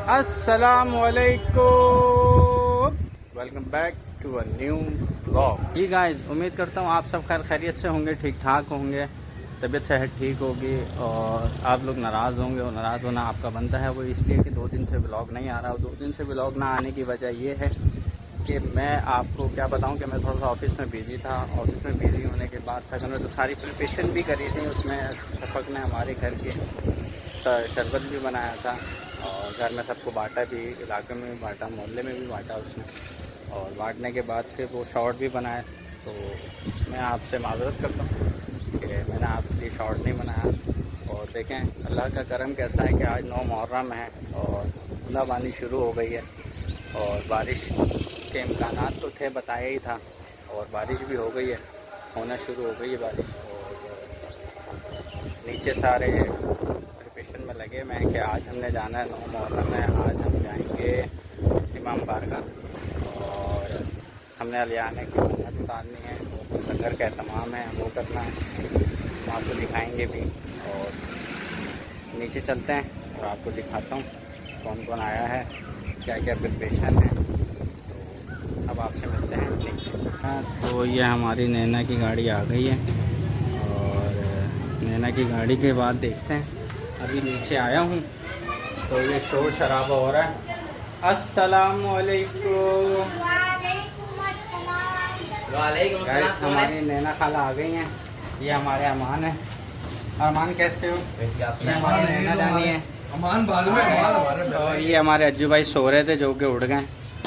अस्सलामुअलैकुम, welcome back to a new vlog. जी guys, उम्मीद करता हूँ आप सब खैरियत से होंगे, ठीक ठाक होंगे, तबीयत सेहत ठीक होगी और आप लोग नाराज़ होंगे। और नाराज़ होना आपका बनता है, वो इसलिए कि 2 दिन से व्लॉग नहीं आ रहा। 2 दिन से व्लॉग ना आने की वजह ये है कि मैं आपको क्या बताऊं कि मैं थोड़ा सा ऑफिस में बिज़ी था। ऑफिस में बिज़ी होने के बाद था तो सारी प्रिपरेशन भी करी थी। उसमें शफक ने हमारे घर के शरबत भी बनाया था और घर में सबको बांटा भी, इलाके में भी बांटा, मोहल्ले में भी बांटा उसने। और बांटने के बाद फिर वो शॉर्ट भी बनाया। तो मैं आपसे माज़रत करता हूँ कि मैंने आपके लिए शॉर्ट नहीं बनाया। और देखें अल्लाह का करम कैसा है कि आज 9 मुहर्रम है और बूंदाबांदी शुरू हो गई है और बारिश के इम्कानात तो थे, बताया ही था, और बारिश भी हो गई है, होना शुरू हो गई है बारिश। और नीचे सारे प्रिपरेशन में लगे हुए हैं कि आज हमने जाना है 9 मुहर्रम है, आज हम जाएंगे इमाम बारगाह और हमने अलियाने की मन्नत उतारनी है, लंगर का एहतमाम है, वो करना है, हम आपको दिखाएंगे भी। और नीचे चलते हैं और आपको दिखाता हूँ कौन कौन आया है, क्या क्या प्रिपरेशन है। तो अब आपसे मिलते हैं नीचे। तो ये हमारी नैना की गाड़ी आ गई है और नैना की गाड़ी के बाद देखते हैं। अभी नीचे आया हूँ तो ये शोर शराबा हो रहा है। अस्सलामुअलैकुम। गाइस, हमारी नैना खाला आ गई हैं। ये हमारे अमान है। अमान कैसे हो? ये हमारी नैना जानी है। अमान बालू में अमान हमारा। और ये हमारे अज्जू भाई सो रहे थे जो कि उठ गए।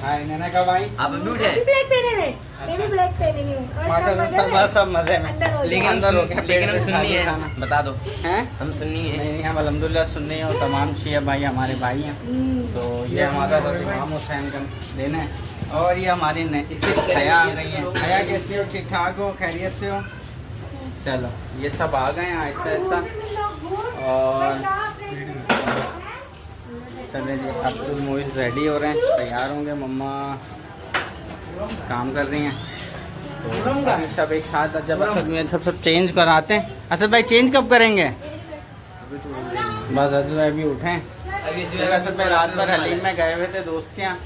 हाय नैना का भाई, आप अभी उठे? ब्लैक पहने हुए, मैं भी ब्लैक पहनी हुई हूँ और सब मजे में। लेकिन अंदर हो गया, लेकिन हम पेट सुन्नी है, खाना। बता दो। हैं? हम सुन्नी है। नहीं, हम अल्हम्दुलिल्लाह सुन्नी हैं और तमाम शिया भाई हमारे भाई हैं। तो ये हमारा इमाम हुसैन का दिन है। और ये हमारी हया आ गई है। हया कैसी हो? ठीक ठाक हो? खैरियत से हो? चलो, ये सब आ गए हैं आहिस्ता आहिस्ता। और चलें जी, अब्दुल मोइज़ रेडी हो रहे हैं, तैयार होंगे। मम्मा काम कर रही हैं तो सब एक साथ जब असद में सब चेंज कराते हैं। असद भाई चेंज कब करेंगे? बस असद भाई भी उठे। असद भाई रात भर हलीम में गए हुए थे दोस्त के यहाँ,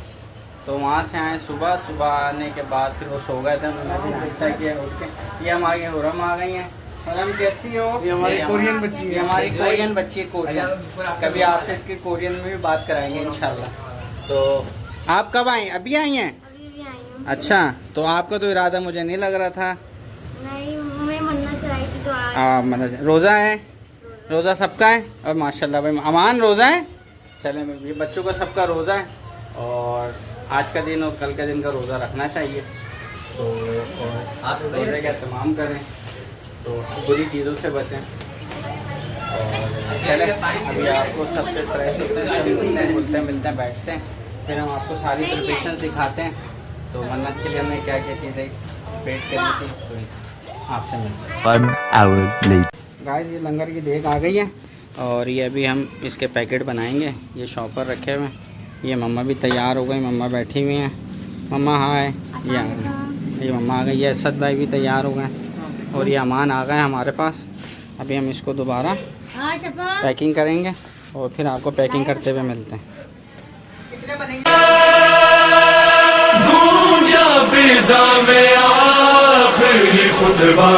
तो वहाँ से आए सुबह आने के बाद फिर वो सो गए थे। उन्होंने भी नाश्ता किया उठ के। ये हमारी हुरम आ गई हैं। हुरम कैसी हो? ये हमारी कोरियन बच्ची है। ये हमारी कोरियन बच्ची है, कोरियन। कभी आपसे इसकी कोरियन में भी बात कराएंगे इंशाल्लाह। तो आप कब आई? अभी आई हैं? अभी आई हूँ। अच्छा, तो आपका तो इरादा मुझे नहीं लग रहा था। नहीं, मैं मन्नत चढ़ाई थी तो आज रोज़ा है? रोज़ा सबका है? और माशाल्लाह भाई अमान रोज़ा है। चले, ये बच्चों का सबका रोज़ा है और आज का दिन और कल का दिन का रोज़ा रखना चाहिए। तो और रोज़े का एहतमाम करें तो बुरी चीज़ों से बचें। और चले, अभी आपको सबसे फ्रेश होते हैं, मिलते हैं, बैठते हैं, फिर हम आपको सारी प्रिपरेशन दिखाते हैं। तो मन्नत के लिए हमने क्या क्या चीज़ें वेट करनी थी, तो आपसे मिलते हैं। गाइस, ये लंगर की देग आ गई है और ये अभी हम इसके पैकेट बनाएंगे। ये शॉपर रखे हुए हैं। ये मम्मा भी तैयार हो गई, मम्मा बैठी हुई हैं। मम्मा हाय। ये मम्मा आ गई। ये असद भाई भी तैयार हो गए और ये अमान आ गए हमारे पास। अभी हम इसको दोबारा पैकिंग करेंगे और फिर आपको पैकिंग करते हुए मिलते हैं। कितने बनेंगे? फिजा में आखिरी खुतबा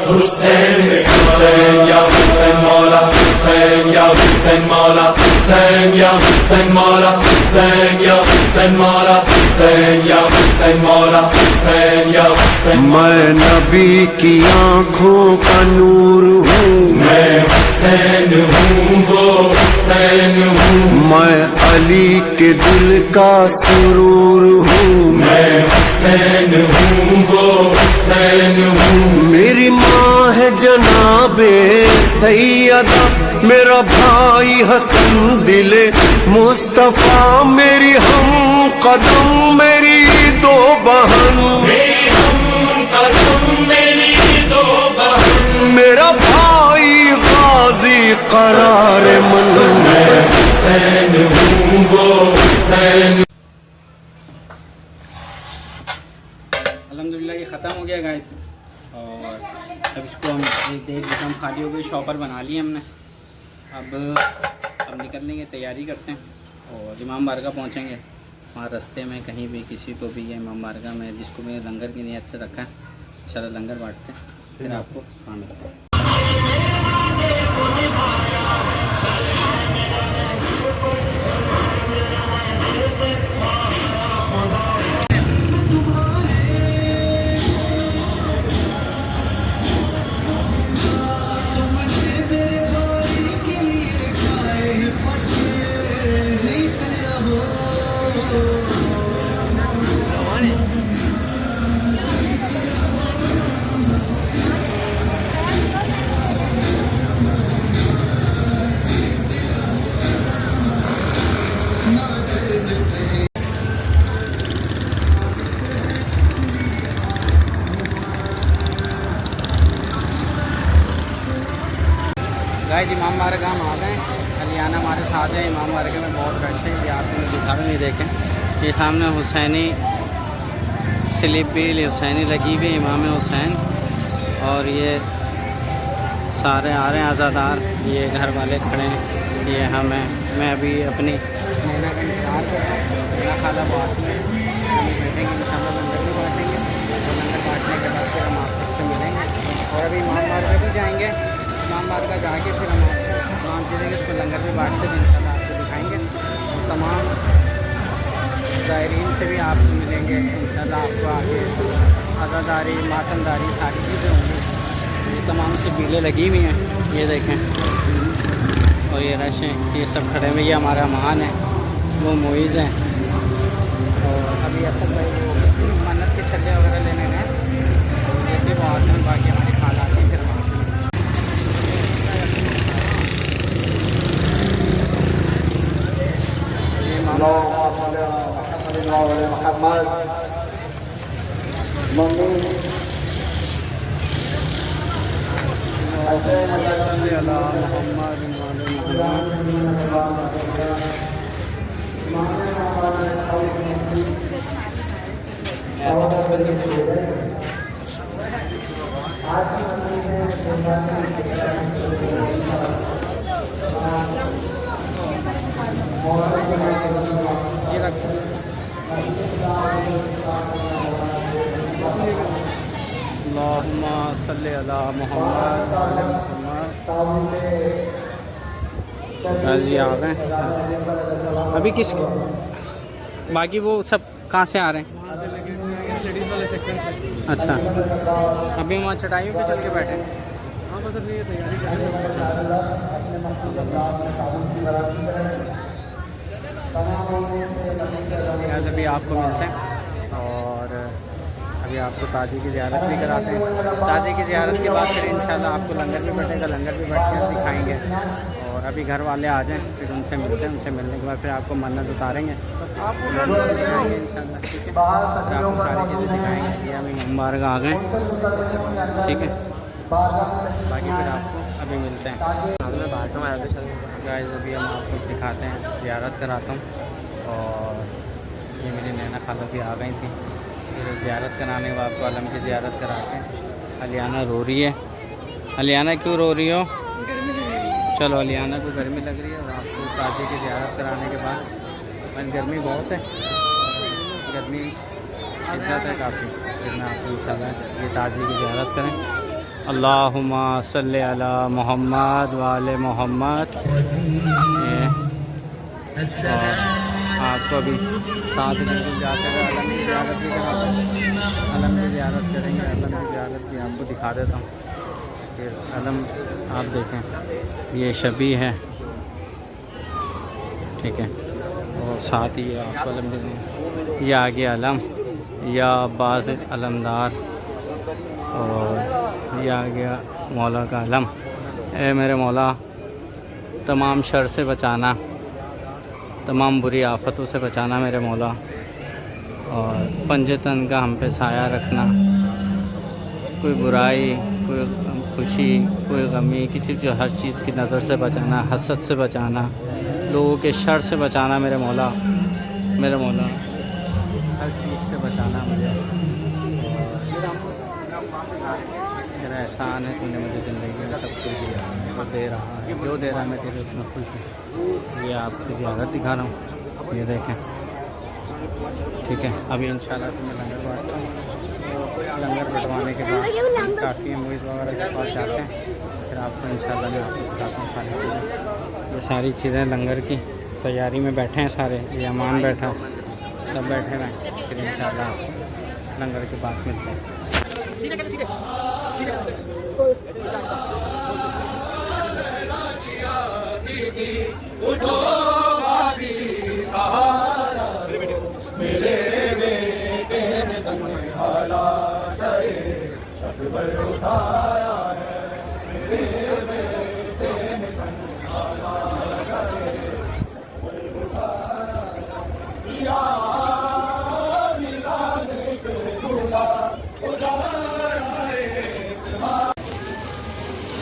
हुसैन हुसैन या हुसैन मौला, हुसैन या हुसैन मौला, हुसैन या हुसैन मौला, हुसैन या हुसैन मौला, हुसैन या हुसैन मौला, हुसैन या हुसैन। मैं नबी की आँखों का नूर हूँ, मैं हुसैन हूँ, वो हुसैन हूँ। मैं अली के दिल का सुरूर हूँ, मैं हुसैन हूँ, वो हुसैन हूँ। मेरी माँ है जनाबे सैयदा, मेरा भाई हसन दिले मुस्तफा, मेरी हम कदम मेरी दो बहन, मेरी हम कदम मेरी दो बहन। मेरा भाई गाजी करार मन। मैं हुसैन हूँ, वो हुसैन। अल्हम्दुलिल्लाह ये ख़त्म हो गया गाइस और अब इसको हम एक एकदम खाली हो गई, शॉपर बना लिए हमने। अब निकलने की तैयारी करते हैं और इमाम बारगाह पहुँचेंगे। वहाँ रास्ते में कहीं भी किसी को भी ये इमाम बारगाह में जिसको भी लंगर की नियत से रखा है चलो लंगर बांटते हैं, फिर आपको वहाँ मिलते हैं। गाइस इमाम बारगाह हम आ गए। अलियाना हमारे साथ है। इमाम बारगाह में बहुत रश है, ये आपने दिखा भी नहीं देखें। ये सामने हुसैनी स्लिप बिल हुसैनी लगी हुई इमाम हुसैन, और ये सारे आ रहे हैं आज़ादार। ये घर वाले खड़े हैं, ये हमें मैं अभी अपनी नैना का इंतजार कर रहा हूँ। नैना खाला बात में हम बैठेंगे, इंशाल्लाह लंगर भी बांटेंगे, और लंगर बांटने के बाद फिर हम आप सबसे मिलेंगे। और अभी इमाम बारगाह भी जाएंगे। इमाम बारगाह जाके फिर हम आपसे तमाम चीज़ें इसको लंगर भी बांटते भी इंशाल्लाह आपको दिखाएंगे, और तमाम ज़ायरीन से भी आपको मिलेंगे इंशाल्लाह। आपको आगे आज़ादारी मातमदारी सारी चीज़ें होंगी। ये तमाम से भीड़ें लगी हुई हैं, ये देखें, और ये रश हैं, ये सब खड़े हुए। ये हमारा महान है, वो मोइज़ हैं। और अभी असल भाई वो मन्नत के छल्ले वगैरह लेने गए, जैसे वो आते हैं बाकी हमारी खालात हैं फिर वहाँ से। ये रखो। अल्लाहुम्मा सल्ली अला मुहम्मद वाले मुहम्मद। जी आ गए अभी। किस बाकी वो सब कहाँ से आ रहे हैं? लेडीज वाले सेक्शन से। अच्छा, अभी वहाँ चटाइयों पे चल के बैठे हैं। हाँ बस अभी ये तैयारी कर रहे हैं। अभी आपको मिलते हैं, और अभी आपको ताजी की ज़ियारत भी कराते हैं। ताजी की ज़ियारत के बाद फिर इंशाल्लाह आपको लंगर भी बैठेगा, लंगर भी बैठ कर दिखाएँगे। और अभी घर वाले आ जाएं, फिर उनसे मिलते हैं। उनसे मिलने के बाद फिर आपको मन्नत उतारेंगे, दिखाएँगे इंशाल्लाह, ठीक है। फिर आपको सारी चीज़ें दिखाएँगे। ये हम इमाम बारगाह आ गए, ठीक है। बाकी फिर आपको अभी मिलते हैं। गाइस अभी हम आपको दिखाते हैं, ज़ियारत कराता हूँ। और ये मेरी नैना खाला भी आ गई थी, फिर ज़ियारत कराने के बाद आपको अलम की ज़ियारत करा के। अलियाना रो रही है। अलियाना क्यों रो रही हो? चलो, अलियाना को गर्मी लग रही है, और आपको ताजी की ज़ियारत कराने के बाद गर्मी बहुत है, गर्मी शिद्दत है काफ़ी। फिर मैं आपको इंशाल्लाह ये ताजी की ज़ियारत करें। अल्लाहुम्मा सल्ली अला मुहम्मद वाले मोहम्मद। और आपको अभी 7 दिन जाकर अलम की ज़ियारत भी कराते हैं। अलम की ज़ियारत करेंगे, अलम की ज़ियारत भी आपको दिखा देता हूँ। फिर अलम आप देखें, ये शबी है, ठीक है। और साथ ही आपको अलम देखें, ये आगे अलम या अब्बास अलमदार, और ये आ गया मौला का अलम। ए मेरे मौला, तमाम शर से बचाना, तमाम बुरी आफतों से बचाना मेरे मौला, और पंजे तन का हम पे साया रखना। कोई बुराई, कोई खुशी, कोई गमी, किसी जो हर चीज़ की नज़र से बचाना, हसद से बचाना, लोगों के शर से बचाना मेरे मौला, मेरे मौला, हर चीज़ से बचाना मुझे। मेरा एहसान है, तूने मुझे ज़िंदगी में सब कुछ दिया और दे रहा है, जो दे रहा है मैं तेरे उसमें खुश हूँ। ये आपकी ज़ियारत दिखा रहा हूँ। ये देखें, ठीक है। अभी इंशाल्लाह तो मैं लंगर बांटता हूँ। लंगर बंटवाने के बाद काफ़ी मूवीज़ वगैरह के पास जाते हैं, फिर आपको इंशाल्लाह मैं आपको बताता हूँ सारी चीज़ें। ये सारी चीज़ें लंगर की तैयारी में बैठे हैं सारे, ये अमान बैठा, सब बैठे हैं। फिर इंशाल्लाह लंगर के बाद मिलते हैं।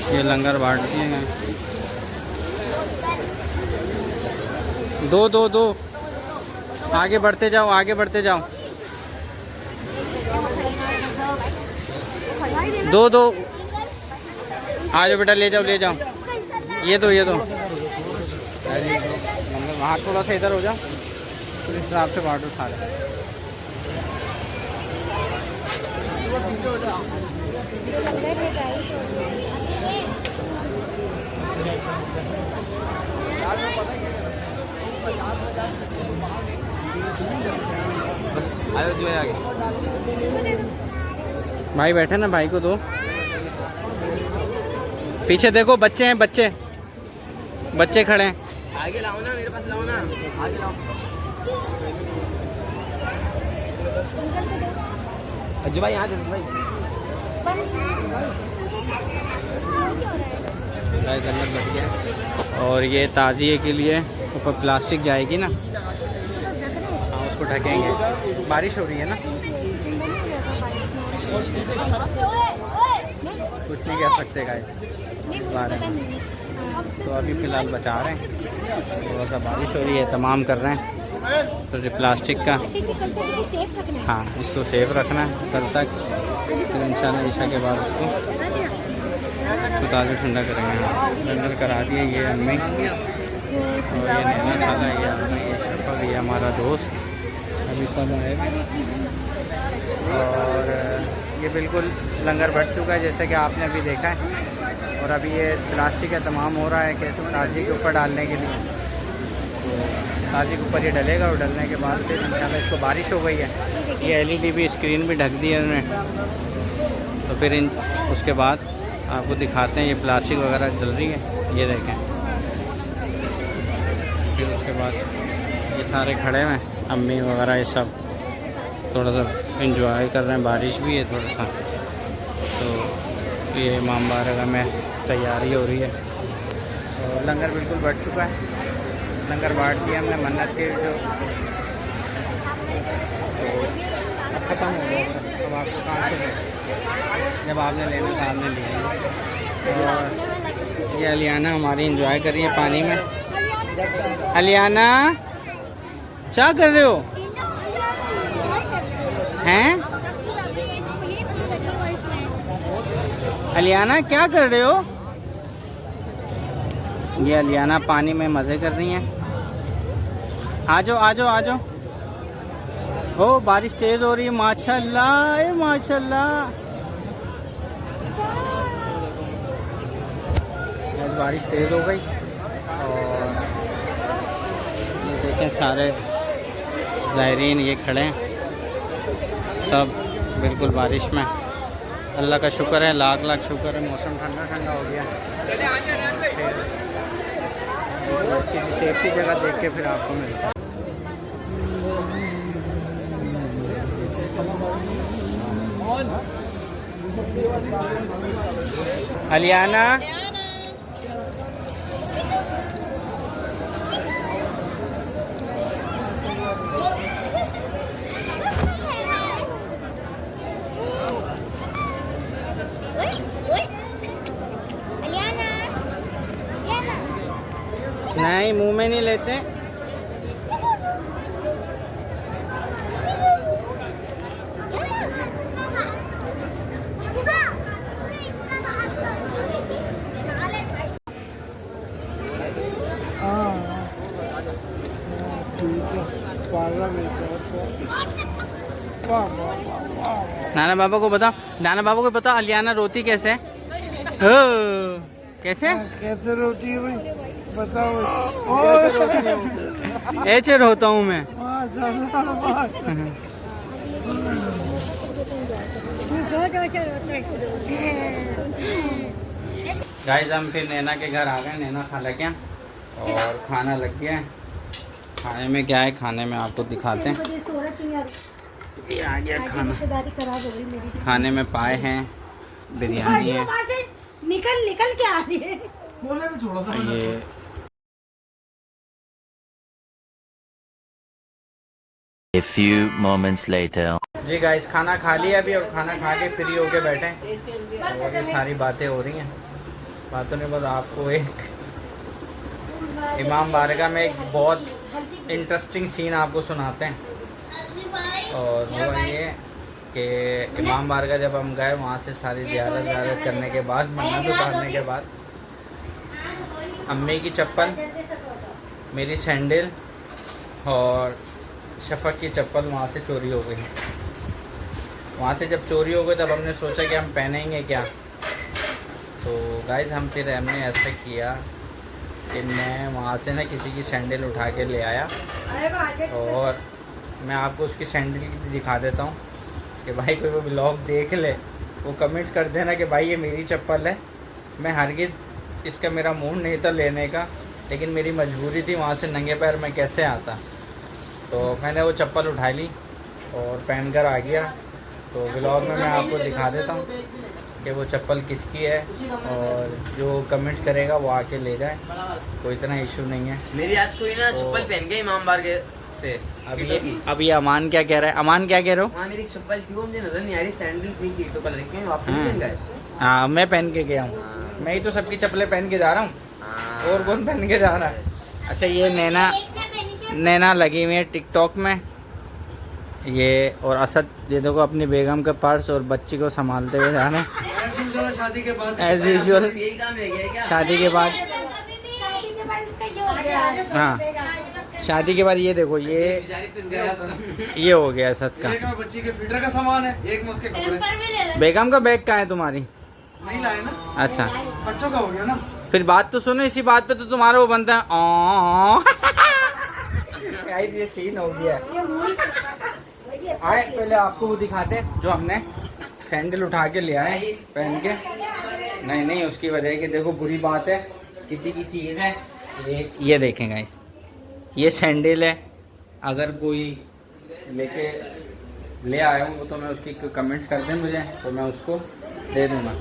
ये लंगर बांट दिए गए। दो आगे बढ़ते जाओ, आगे बढ़ते जाओ। दो आ जाओ बेटा, ले जाओ ले जाओ। ये दो वहाँ थोड़ा सा इधर हो जाओ, तो इस हिसाब से बांटो सारे। आयो जो है आगे भाई बैठे ना, भाई को दो। पीछे देखो, बच्चे हैं, बच्चे खड़े हैं। आगे लाओ ना, मेरे पास लाओ ना, आगे लाओ। अज्जू भाई यहाँ भाई गलत लग गया। और ये ताज़िए के लिए ऊपर प्लास्टिक जाएगी ना, हाँ उसको ढकेंगे। बारिश हो रही है ना, कुछ नहीं कह सकते गाइस इस बारे में। तो अभी फ़िलहाल बचा रहे हैं, थोड़ा सा बारिश हो रही है, तमाम कर रहे हैं। तो ये प्लास्टिक का, हाँ इसको सेफ रखना है कल तक, फिर इंशाल्लाह ईशा के बाद उसको ताज़ा ठंडा करेंगे। लंगर करा दिए ये अम्मी, और ये नैना खाला, ये अम्मी, ये शफक, ये हमारा दोस्त अभी सब आए। और ये बिल्कुल लंगर बढ़ चुका है जैसे कि आपने अभी देखा है। और अभी ये प्लास्टिक का तमाम हो रहा है कि ताज़ी के ऊपर डालने के लिए, तो ताज़ी के ऊपर ये डलेगा, और डलने के बाद फिर इंशाल्लाह इसको बारिश हो गई है, ये LED भी स्क्रीन भी ढक दी है उन्होंने। तो फिर उसके बाद आपको दिखाते हैं ये प्लास्टिक वगैरह जल रही है, ये देखें। फिर उसके बाद ये सारे खड़े हैं, अम्मी वगैरह ये सब थोड़ा सा एंजॉय कर रहे हैं, बारिश भी है थोड़ा सा। तो ये इमाम बारगाह में तैयारी हो रही है। और लंगर बिल्कुल बढ़ चुका है, लंगर बांट दिया हमने मन्नत के जो, तो अब ख़त्म हो गया सर। अब आपको कहाँ से जब आपने लेना था आपने लिया। और ये अलियाना हमारी एंजॉय कर रही है पानी में। अलियाना क्या कर रहे हो हैं? अलियाना क्या कर रहे हो? ये अलियाना पानी में मज़े कर रही हैं। आ जाओ आ जाओ आ जाओ। हो बारिश तेज़ हो रही है, माशाल्लाह माशाल्लाह। आज बारिश तेज़ हो गई। और ये देखें सारे ज़ायरीन ये खड़े हैं सब बिल्कुल बारिश में। अल्लाह का शुक्र है, लाख लाख शुक्र है, मौसम ठंडा ठंडा हो गया। फिर अच्छी सेफ सी जगह देख के फिर आपको मिलता है। अलियाना नहीं, मुंह में नहीं लेते। नाना बाबा को बताओ, नाना बाबा को बताओ अलियाना रोती कैसे है? कैसे कैसे रोटी है भाई बताओ। ऐसे रोता हूँ मैं। गाइस हम फिर नैना के घर आ गए, नैना खाला क्या और खाना लग गया है। खाने में क्या है, खाने में आपको दिखाते हैं। ये आ गया खाना। खाने में पाए हैं, बिरयानी है, निकल निकल के आ रही है। ये A few moments later. जी गाइस खाना खा लिया अभी, और खाना खा के फ्री होके बैठे हैं और ये सारी बातें हो रही हैं। बातों ने बस आपको एक इमाम बारगाह में एक बहुत इंटरेस्टिंग सीन आपको सुनाते हैं। और वो ये कि इमाम बारगाह जब हम गए वहाँ से सारी ज़ियारत करने के बाद, मन्नत उतारने के बाद, अम्मी की चप्पल, मेरी सैंडल और शफक की चप्पल वहाँ से चोरी हो गई। वहाँ से जब चोरी हो गई तब हमने सोचा कि हम पहनेंगे क्या। तो गाइस हमने ऐसा किया कि मैं वहाँ से ना किसी की सैंडल उठा के ले आया, और मैं आपको उसकी सैंडल की दिखा देता हूँ कि भाई कोई वो ब्लॉग देख ले, वो कमेंट्स कर देना कि भाई ये मेरी चप्पल है। मैं हरगिज़ इसका मेरा मूड नहीं था लेने का, लेकिन मेरी मजबूरी थी, वहाँ से नंगे पैर मैं कैसे आता। तो मैंने वो चप्पल उठा ली और पहन कर आ गया। तो ब्लॉग में मैं आपको दिखा देता हूँ कि वो चप्पल किसकी है, और जो कमेंट्स करेगा वो आके ले जाए, कोई इतना इशू नहीं है। मेरी आज कोई ना चप्पल पहन गई इमाम बारगाह से। अभी अमान क्या कह रहा है? अमान क्या कह रहे हो? वहाँ मेरी चप्पल थी, वो मुझे नजर नहीं आ रही, सैंडल थी कीटो कलर की, वापस पहन गए। हाँ मैं पहन के गया हूँ, मैं ही तो सबकी चप्पलें पहन के जा रहा हूँ, और कौन पहन के जा रहा है? अच्छा ये नैना लगी हुई है टिकटॉक में ये, और असद ये देखो अपनी बेगम का पर्स और बच्ची को संभालते हुए जा रहे हैं शादी के बाद एज यूजुअल। यही काम रह गया क्या? शादी के बाद, हाँ शादी के बाद ये देखो ये हो गया असद का। एक में बच्ची के फीडर का सामान है, एक में उसके कपड़े। बेगम का बैग कहाँ है तुम्हारी? नहीं लाए ना, अच्छा बच्चों का हो गया ना। फिर बात तो सुनो, इसी बात पे तो तुम्हारा वो बनता है गाइस ये सीन हो गया है। आए पहले आपको वो दिखाते हैं जो हमने सैंडल उठा के ले आए पहन के। नहीं उसकी वजह कि देखो बुरी बात है, किसी की चीज़ है ये देखें गाइस, ये सैंडल है। अगर कोई लेके ले आया हूँ तो मैं उसकी कमेंट्स कर दें मुझे, तो मैं उसको दे दूँगा।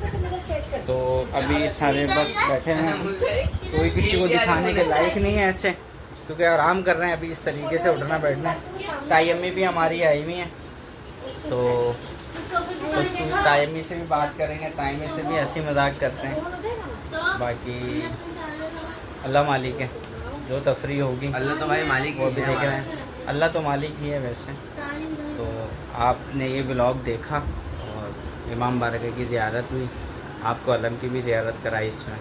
तो अभी सारे बस बैठे हैं, कोई किसी को दिखाने के लायक नहीं है ऐसे, क्योंकि आराम कर रहे हैं अभी इस तरीके से उठना बैठना। ताई अम्मी भी हमारी आई हुई हैं, तो ताई अम्मी से भी बात करेंगे, ताई अम्मी से भी हंसी मजाक करते हैं। बाकी अल्लाह मालिक है, जो तफरी होगी अल्लाह तो भाई मालिक वो भी देख रहे हैं। अल्लाह तो मालिक ही है वैसे। तो आपने ये ब्लॉग देखा और इमाम बारगाह की ज़ियारत हुई, आपको अलम की भी ज़ियारत कराई इसमें,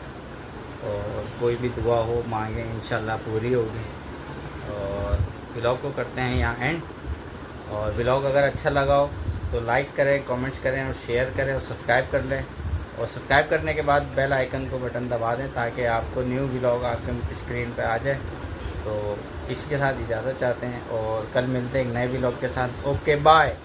और कोई भी दुआ हो मांगे इंशाल्लाह पूरी होगी। और ब्लॉग को करते हैं यहाँ एंड। और ब्लॉग अगर अच्छा लगा हो तो लाइक करें, कमेंट्स करें और शेयर करें और सब्सक्राइब कर लें। और सब्सक्राइब करने के बाद बेल आइकन को बटन दबा दें ताकि आपको न्यू ब्लॉग आपके स्क्रीन पर आ जाए। तो इसके साथ इजाज़त चाहते हैं और कल मिलते हैं एक नए ब्लॉग के साथ। Okay bye.